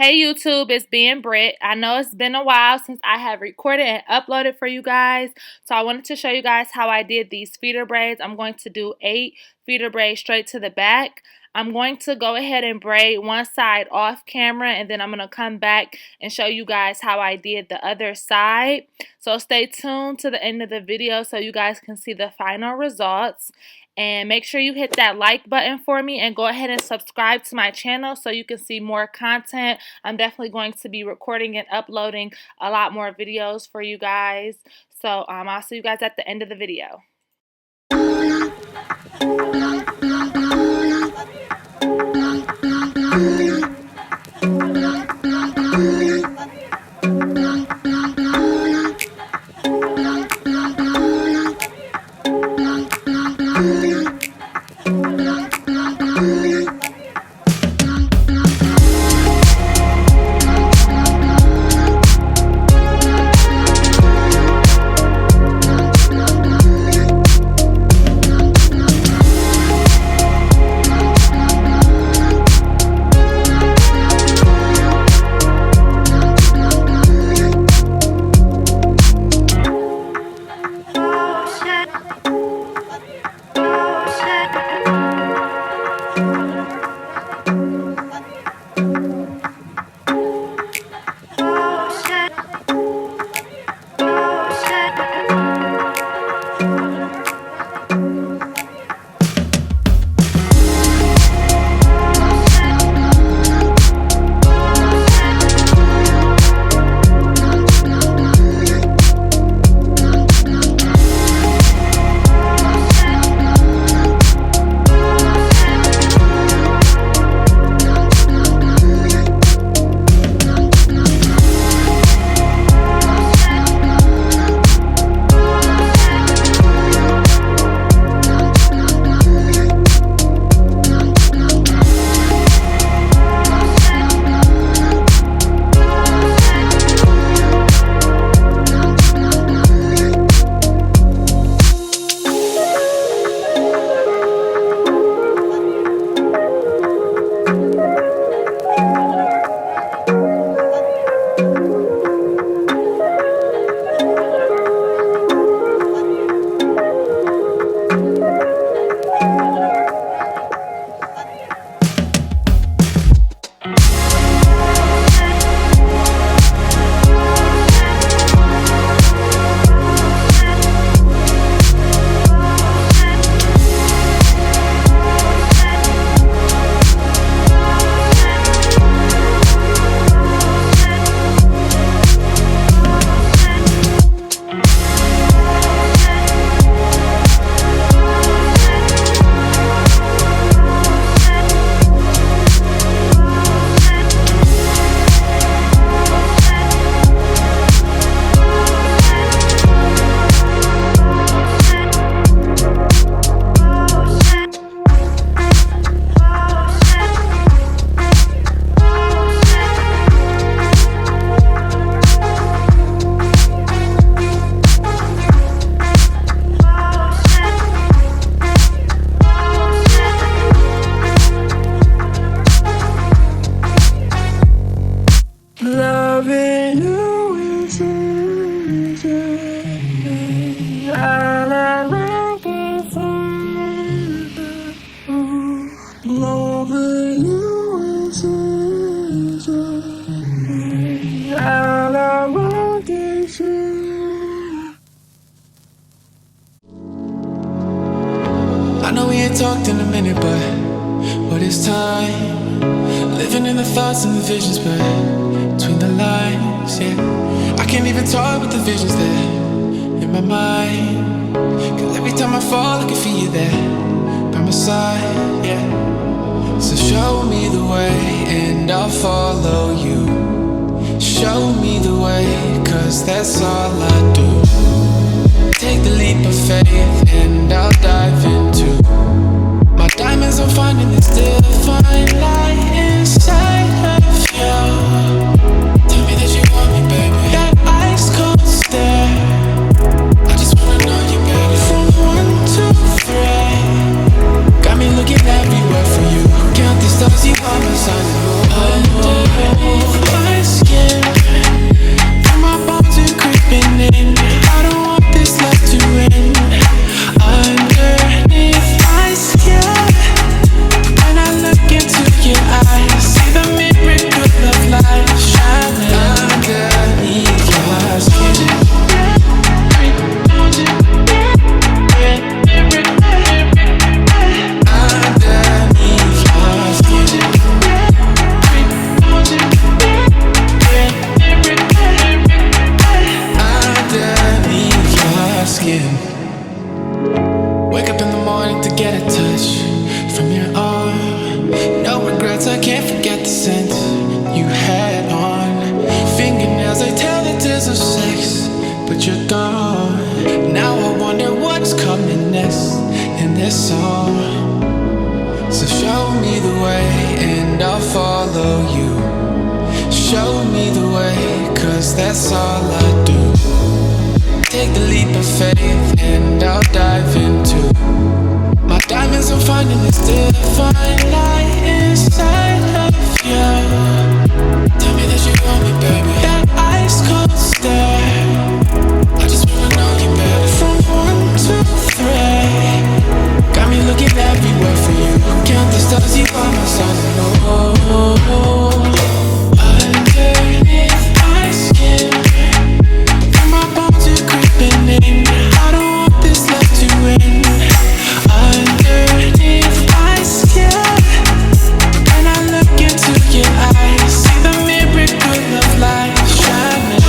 Hey YouTube, it's being Britt. I know it's been a while since I have recorded and uploaded for you guys, so I wanted to show you guys how I did these feeder braids. I'm going to do 8 feeder braids straight to the back. I'm going to go ahead and braid one side off camera, and then I'm going to come back and show you guys how I did the other side. So stay tuned to the end of the video so you guys can see the final results. And make sure you hit that like button for me and go ahead and subscribe to my channel so you can see more content. I'm definitely going to be recording and uploading a lot more videos for you guys. So I'll see you guys at the end of the video. I know we ain't talked in a minute, but it's time. Living in the thoughts and the visions, but between the lines, yeah. I can't even talk with the visions there in my mind. Cause every time I fall, I can feel you there by my side, yeah. So show me the way and I'll follow you. Show me the way, cause that's all I do. Take the leap of faith and I'll dive into my diamonds. I'm finding this divine light inside of you. Tell me that you want me, baby. That ice cold stare, I just wanna know you, baby. From 1 to 3, got me looking everywhere for you. Count the stars, you are my sun and moon. show me the way, 'cause that's all I do. Take the leap of faith and I'll dive into my diamonds. I'm finding this divine light inside of you. Tell me that you want me, baby. That ice cold stare, I just wanna know you better. From 1 to 3, got me looking everywhere for you. Count the stars, you are my sun. Oh, underneath my skin, feel my bones are creeping in. I don't want this love to end. Underneath my skin, when I look into your eyes, see the miracle of life shining.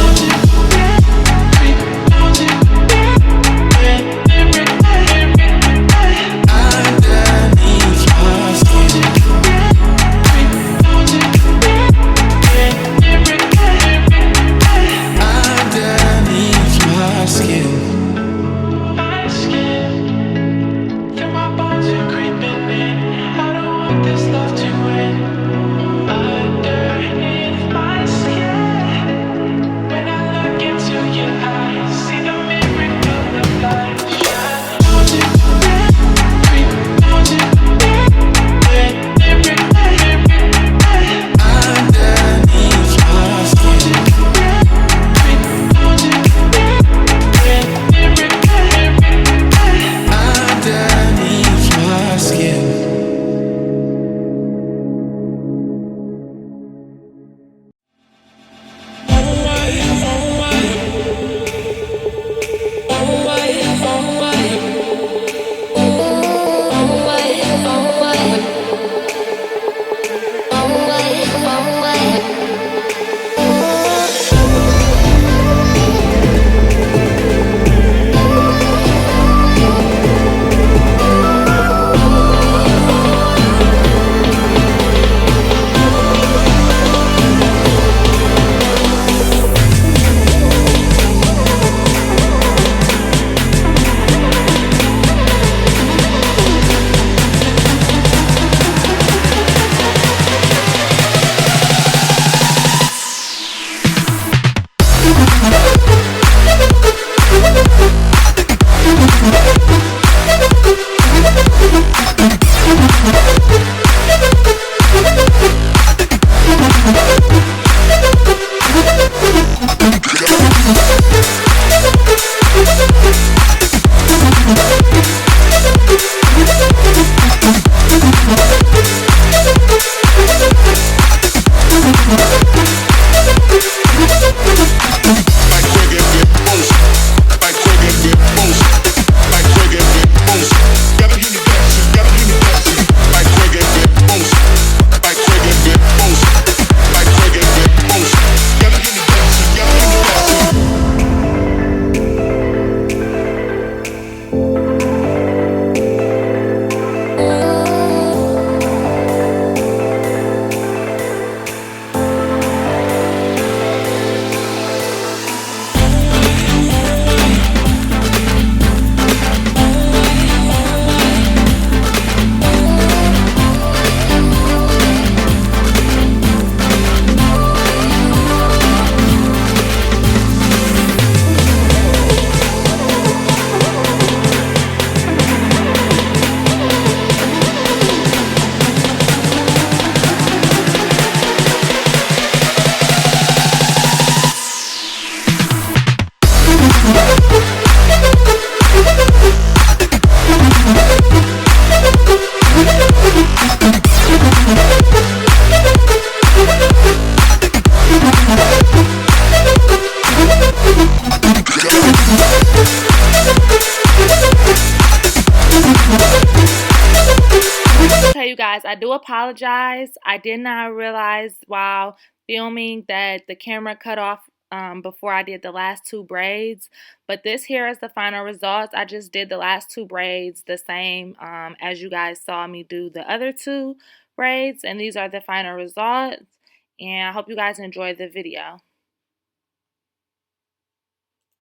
You guys, I do apologize. I did not realize while filming that the camera cut off before I did the last 2 braids, but this here is the final results. I just did the last 2 braids the same as you guys saw me do the other 2 braids, and these are the final results, and I hope you guys enjoyed the video.